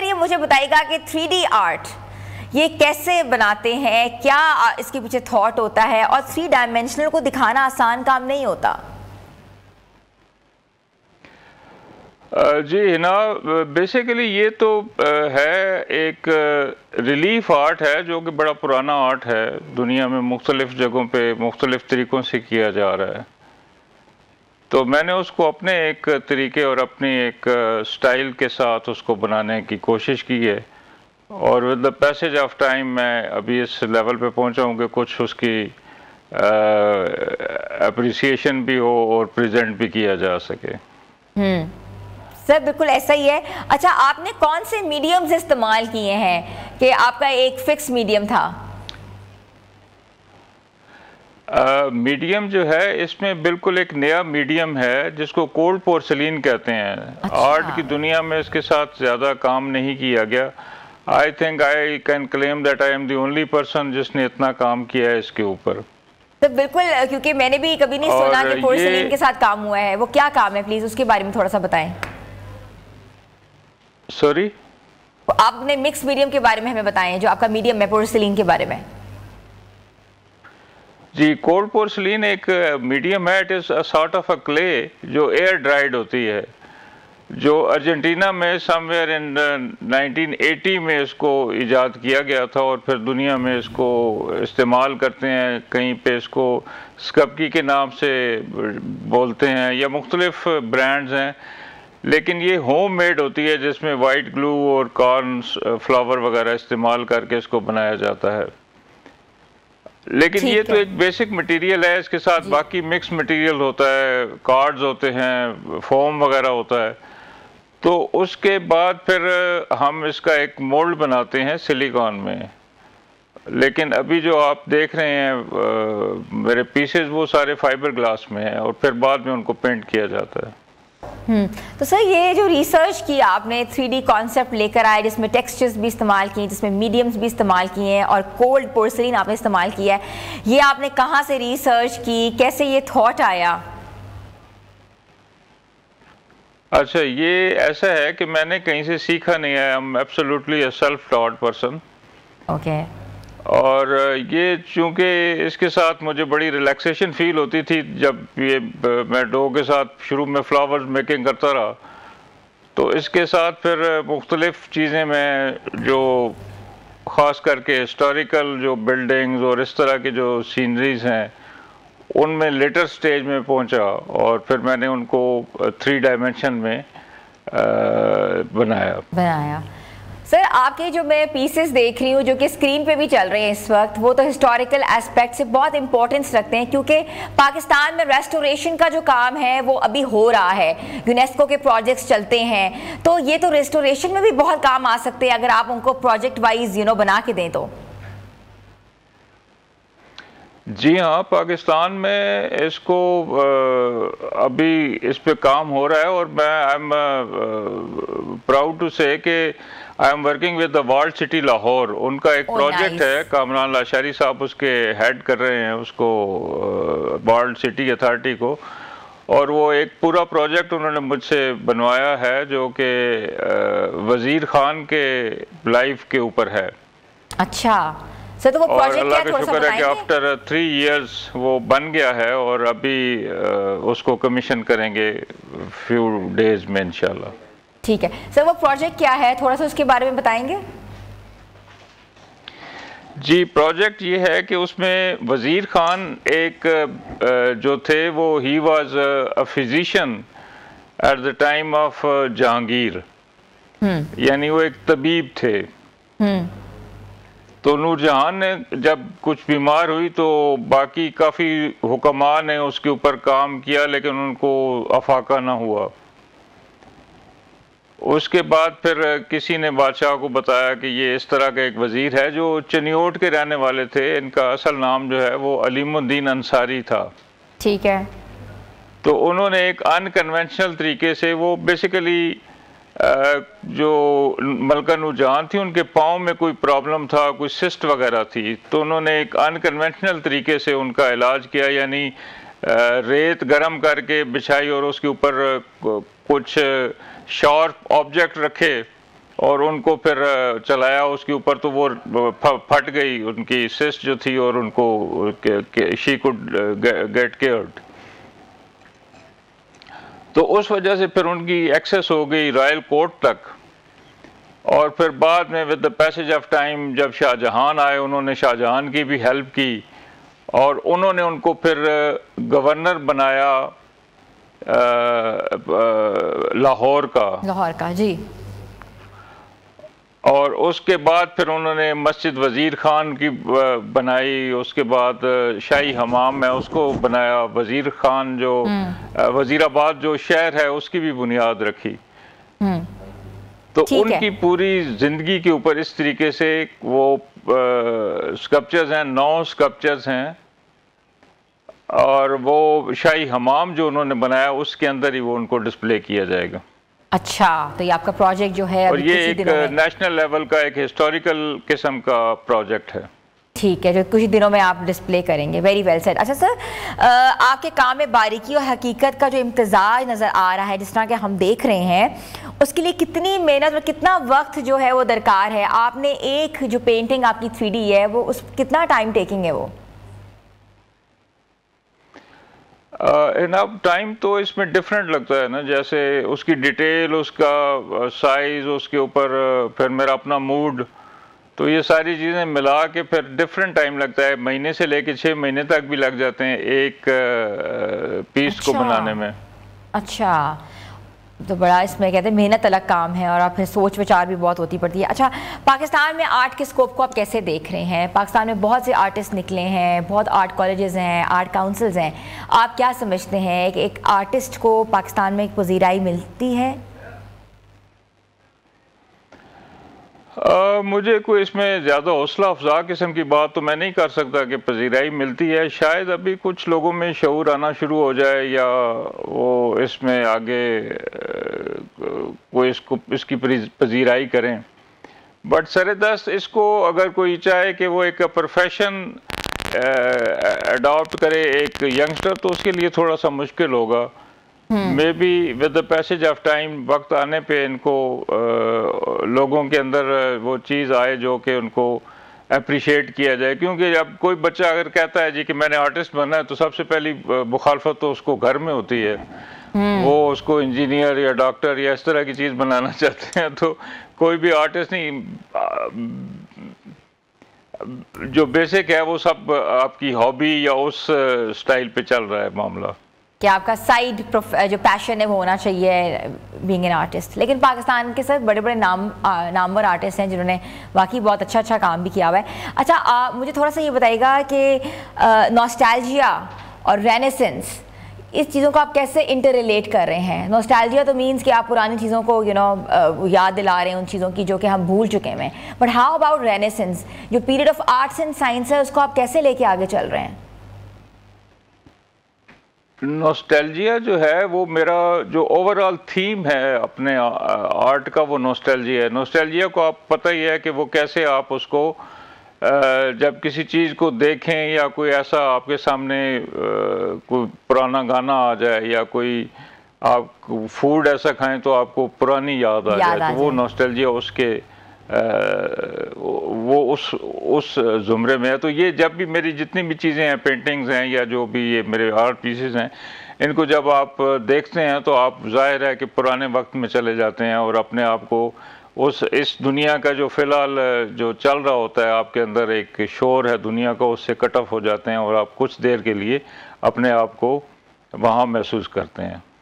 ये मुझे बताइएगा कि 3D आर्ट ये कैसे बनाते हैं, क्या इसके पीछे थॉट होता है, और 3 डायमेंशनल को दिखाना आसान काम नहीं होता। जी हिना, बेसिकली ये तो है एक रिलीफ आर्ट है जो कि बड़ा पुराना आर्ट है, दुनिया में मुख्तलिफ जगहों पे मुख्तलिफ तरीक़ों से किया जा रहा है। तो मैंने उसको अपने एक तरीके और अपनी एक स्टाइल के साथ उसको बनाने की कोशिश की है, और with the passage of time मैं अभी इस लेवल पे पहुंचा हूँ कि कुछ उसकी अप्रिसिएशन भी हो और प्रेजेंट भी किया जा सके। सर बिल्कुल ऐसा ही है। अच्छा, आपने कौन से मीडियम्स इस्तेमाल किए हैं कि आपका एक फिक्स मीडियम था? मीडियम जो है इसमें बिल्कुल एक नया मीडियम है जिसको कोल्ड पोर्सलीन कहते हैं। अच्छा। आर्ट की दुनिया में इसके साथ ज़्यादा काम नहीं किया गया। I think I can claim that I am the only person जिसने इतना काम किया है इसके ऊपर। तो बिल्कुल, क्योंकि मैंने भी कभी नहीं सुना कि पोर्सलीन के साथ काम हुआ है। वो क्या काम है, प्लीज उसके बारे में थोड़ा सा बताएं। सॉरी, आपने मिक्स मीडियम के बारे में हमें बताएं, जो आपका मीडियम है पोर्सलीन के बारे में। जी, कोल्ड पोर्सलीन एक मीडियम है। It is a sort of a clay जो एयर ड्राइड होती है, जो अर्जेंटीना में समवेयर इन 1980 में इसको इजाद किया गया था, और फिर दुनिया में इसको इस्तेमाल करते हैं। कहीं पे इसको स्कपकी के नाम से बोलते हैं, या मुख्तलिफ ब्रांड्स हैं, लेकिन ये होम मेड होती है जिसमें वाइट ग्लू और कॉर्न फ्लावर वगैरह इस्तेमाल करके इसको बनाया जाता है। लेकिन ये तो एक बेसिक मटेरियल है, इसके साथ बाकी मिक्स मटेरियल होता है, कार्ड्स होते हैं, फोम वगैरह होता है। तो उसके बाद फिर हम इसका एक मोल्ड बनाते हैं सिलिकॉन में। लेकिन अभी जो आप देख रहे हैं मेरे पीसेस, वो सारे फाइबर ग्लास में हैं, और फिर बाद में उनको पेंट किया जाता है। तो सर, ये जो रिसर्च की आपने 3D कॉन्सेप्ट लेकर आए, जिसमें टेक्सचर्स भी इस्तेमाल किए, जिसमें मीडियम्स भी इस्तेमाल किए हैं, और कोल्ड पोर्सलीन आपने इस्तेमाल किया है, ये आपने कहाँ से रिसर्च की, कैसे ये थॉट आया? अच्छा, ये ऐसा है कि मैंने कहीं से सीखा नहीं है। I am absolutely a self taught person. Okay. और ये चूँकि इसके साथ मुझे बड़ी रिलैक्सेशन फील होती थी जब ये मैं डो के साथ शुरू में फ्लावर्स मेकिंग करता रहा, तो इसके साथ फिर मुख्तलिफ चीज़ें मैं जो ख़ास करके हिस्टोरिकल जो बिल्डिंग्स और इस तरह की जो सीनरीज हैं उनमें लेटर स्टेज में पहुंचा, और फिर मैंने उनको 3 डायमेंशन में बनाया। सर, आपके जो मैं पीसेस देख रही हूँ जो कि स्क्रीन पे भी चल रहे हैं इस वक्त, वो तो हिस्टोरिकल एस्पेक्ट से बहुत इंपॉर्टेंस रखते हैं, क्योंकि पाकिस्तान में रेस्टोरेशन का जो काम है वो अभी हो रहा है, यूनेस्को के प्रोजेक्ट्स चलते हैं, तो ये तो रेस्टोरेशन में भी बहुत काम आ सकते हैं अगर आप उनको प्रोजेक्ट वाइज बना के दें तो। जी हाँ, पाकिस्तान में इसको अभी इस पे काम हो रहा है, और मैं आई एम प्राउड टू से कि I am working with the world city Lahore. उनका एक प्रोजेक्ट है, कामरान लाशारी साहब उसके हेड कर रहे हैं उसको, वर्ल्ड सिटी अथॉरिटी को, और वो एक पूरा प्रोजेक्ट उन्होंने मुझसे बनवाया है जो कि वज़ीर खान के लाइफ के ऊपर है। अच्छा सर, तो वो प्रोजेक्ट क्या, थोड़ा सा बताएंगे? कि आफ्टर 3 इयर्स वो बन गया है, और अभी उसको कमीशन करेंगे फ्यू डेज में इंशाल्लाह। ठीक है सर, वो प्रोजेक्ट क्या है, थोड़ा सा उसके बारे में बताएंगे? जी, प्रोजेक्ट ये है कि उसमें वज़ीर खान एक जो थे वो he was a physician at the time of Jahangir, यानी वो एक तबीब थे। तो नूरजहान ने जब कुछ बीमार हुई तो बाकी काफ़ी हुक्मा ने उसके ऊपर काम किया, लेकिन उनको अफाका ना हुआ। उसके बाद फिर किसी ने बादशाह को बताया कि ये इस तरह का एक वज़ीर है जो चनियोट के रहने वाले थे। इनका असल नाम जो है वो अलीमुद्दीन अंसारी था। ठीक है। तो उन्होंने एक अनकन्वेंशनल तरीके से, वो बेसिकली जो मलका नूरजहान थी उनके पाँव में कोई प्रॉब्लम था, कोई सिस्ट वगैरह थी, तो उन्होंने एक अनकन्वेंशनल तरीके से उनका इलाज किया, यानी रेत गरम करके बिछाई और उसके ऊपर कुछ शार्प ऑब्जेक्ट रखे और उनको फिर चलाया उसके ऊपर, तो वो फट गई उनकी सिस्ट जो थी, और उनको शी कुड गेट केयर्ड। तो उस वजह से फिर उनकी एक्सेस हो गई रॉयल कोर्ट तक। और फिर बाद में with the passage of time जब शाहजहां आए, उन्होंने शाहजहां की भी हेल्प की, और उन्होंने उनको फिर गवर्नर बनाया लाहौर का जी। और उसके बाद फिर उन्होंने मस्जिद वज़ीर खान की बनाई, उसके बाद शाही हमाम है उसको बनाया, वज़ीर खान जो वज़ीराबाद जो शहर है उसकी भी बुनियाद रखी। तो उनकी पूरी ज़िंदगी के ऊपर इस तरीके से वो स्कल्पचर्स हैं, 9 स्कल्पचर्स हैं, और वो शाही हमाम जो उन्होंने बनाया उसके अंदर ही वो उनको डिस्प्ले किया जाएगा। अच्छा, तो ये आपका प्रोजेक्ट जो है, और ये एक नेशनल लेवल का एक हिस्टोरिकल किस्म का प्रोजेक्ट है। ठीक है, जो कुछ दिनों में आप डिस्प्ले करेंगे। Very well said. अच्छा सर, आपके काम में बारीकी और हकीकत का जो इम्तजाज नज़र आ रहा है, जिस तरह के हम देख रहे हैं, उसके लिए कितनी मेहनत और कितना वक्त जो है वो दरकार है? आपने एक जो पेंटिंग आपकी 3D है वो उस कितना टाइम टेकिंग है वो? इनफ टाइम तो इसमें डिफरेंट लगता है ना, जैसे उसकी डिटेल, उसका साइज़, उसके ऊपर फिर मेरा अपना मूड, तो ये सारी चीज़ें मिला के फिर डिफरेंट टाइम लगता है। महीने से लेके 6 महीने तक भी लग जाते हैं एक पीस को बनाने में। अच्छा, तो बड़ा इसमें कहते हैं मेहनत अलग काम है, और आप फिर सोच विचार भी बहुत होती पड़ती है। अच्छा, पाकिस्तान में आर्ट के स्कोप को आप कैसे देख रहे हैं? पाकिस्तान में बहुत से आर्टिस्ट निकले हैं, बहुत आर्ट कॉलेजेस हैं, आर्ट काउंसिल्स हैं। आप क्या समझते हैं कि एक आर्टिस्ट को पाकिस्तान में एक पजीराई मिलती है? मुझे कोई इसमें ज़्यादा हौसला अफजा किस्म की बात तो मैं नहीं कर सकता कि पजीराई मिलती है। शायद अभी कुछ लोगों में शऊर आना शुरू हो जाए, या वो इसमें आगे कोई इसकी पजीराई करें। बट सरेदस्त इसको अगर कोई चाहे कि वो एक प्रोफेशन अडॉप्ट करे एक यंगस्टर, तो उसके लिए थोड़ा सा मुश्किल होगा। May be with the passage of time, वक्त आने पे इनको लोगों के अंदर वो चीज़ आए जो कि उनको अप्रिशिएट किया जाए। क्योंकि जब कोई बच्चा अगर कहता है जी कि मैंने आर्टिस्ट बनना है, तो सबसे पहली मुखालफत तो उसको घर में होती है। वो उसको इंजीनियर या डॉक्टर या इस तरह की चीज़ बनाना चाहते हैं। तो कोई भी आर्टिस्ट नहीं, जो बेसिक है वो सब आपकी हॉबी या उस स्टाइल पे चल रहा है मामला, कि आपका साइड जो पैशन है वो होना चाहिए बीइंग एन आर्टिस्ट। लेकिन पाकिस्तान के साथ बड़े बड़े नामवर आर्टिस्ट हैं जिन्होंने वाकई बहुत अच्छा काम भी किया हुआ है। अच्छा, मुझे थोड़ा सा ये बताइएगा कि नॉस्टैल्जिया और रेनेसेंस, इस चीज़ों को आप कैसे इंटर रिलेट कर रहे हैं? नॉस्टैल्जिया तो मीन्स कि आप पुरानी चीज़ों को याद दिला रहे हैं, उन चीज़ों की जो कि हम भूल चुके हैं। बट हाउ अबाउट रेनेसेंस, जो period of arts and science है, उसको आप कैसे लेके आगे चल रहे हैं? नॉस्टैल्जिया जो है वो मेरा जो ओवरऑल थीम है अपने आर्ट का, वो नॉस्टैल्जिया है। नॉस्टैल्जिया को आप पता ही है कि वो कैसे आप उसको जब किसी चीज़ को देखें, या कोई ऐसा आपके सामने कोई पुराना गाना आ जाए, या कोई आप फूड ऐसा खाएं तो आपको पुरानी याद आ जाए, तो वो नॉस्टैल्जिया उसके वो उस ज़ुमरे में है। तो ये जब भी मेरी जितनी भी चीज़ें हैं, पेंटिंग्स हैं या जो भी ये मेरे आर्ट पीसेस हैं, इनको जब आप देखते हैं तो आप ज़ाहिर है कि पुराने वक्त में चले जाते हैं, और अपने आप को इस दुनिया का जो फ़िलहाल जो चल रहा होता है आपके अंदर एक शोर है दुनिया का, उससे कट ऑफ हो जाते हैं, और आप कुछ देर के लिए अपने आप को वहाँ महसूस करते हैं।